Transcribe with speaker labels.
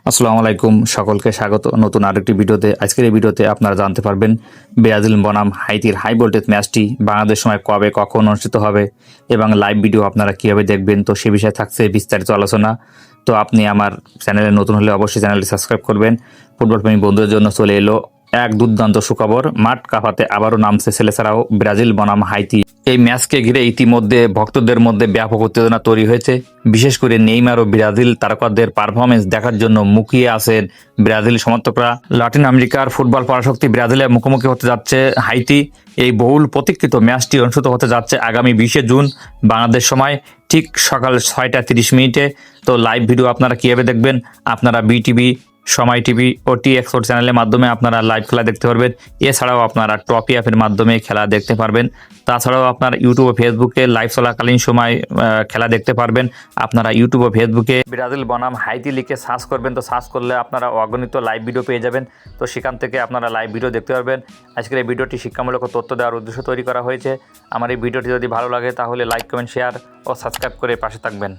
Speaker 1: আসসালামু আলাইকুম, সকলকে স্বাগত নতুন আরেকটি ভিডিওতে। আজকের এই ভিডিওতে আপনারা জানতে পারবেন ব্রাজিল বনাম হাইতির হাই ভোল্টেজ ম্যাচটি বাংলাদেশ সময় কবে কখন অনুষ্ঠিত হবে এবং লাইভ ভিডিও আপনারা কীভাবে দেখবেন, তো সে বিষয়ে থাকছে বিস্তারিত আলোচনা। তো আপনি আমার চ্যানেলে নতুন হলে অবশ্যই চ্যানেলটি সাবস্ক্রাইব করবেন। ফুটবল প্রেমী বন্ধুদের জন্য চলে এলো এক দুর্দান্ত সুখবর, মাঠ কাঁপাতে আবারও নামছে ছেলে ছাড়াও ব্রাজিল বনাম হাইতি। এই ম্যাচকে ঘিরে ইতিমধ্যে ভক্তদের মধ্যে ব্যাপক উত্তেজনা তৈরি হয়েছে। বিশেষ করে নেইমার ও ব্রাজিল তারকাদের পারফরমেন্স দেখার জন্য মুখিয়ে আছেন ব্রাজিল সমর্থকরা। লাতিন আমেরিকার ফুটবল পরাশক্তি ব্রাজিলের মুখোমুখি হতে যাচ্ছে হাইতি। এই বহুল প্রতীক্ষিত ম্যাচটি অনুষ্ঠিত হতে যাচ্ছে আগামী 20 জুন বাংলাদেশ সময় ঠিক সকাল 6টা 30 মিনিটে। তো লাইভ ভিডিও আপনারা কীভাবে দেখবেন? আপনারা বিটিভি, সময় টিভি ও টি এক্সপোর্ট চ্যানেলের মাধ্যমে আপনারা লাইভ খেলা দেখতে পারবেন। এছাড়াও আপনারা টপি অ্যাপের মাধ্যমে খেলা দেখতে পারবেন। তাছাড়াও আপনারা ইউটিউব ও ফেসবুকে লাইভ চলাকালীন সময় খেলা দেখতে পারবেন। আপনারা ইউটিউব ও ফেসবুকে ব্রাজিল বনাম হাইতি লিখে সার্চ করবেন। তো সার্চ করলে আপনারা অগণিত লাইভ ভিডিও পেয়ে যাবেন। তো সেখান থেকে আপনারা লাইভ ভিডিও দেখতে পারবেন। আজকের এই ভিডিওটি শিক্ষামূলক ও তথ্য দেওয়ার উদ্দেশ্যে তৈরি করা হয়েছে। আমার এই ভিডিওটি যদি ভালো লাগে তাহলে লাইক, কমেন্ট, শেয়ার ও সাবস্ক্রাইব করে পাশে থাকবেন।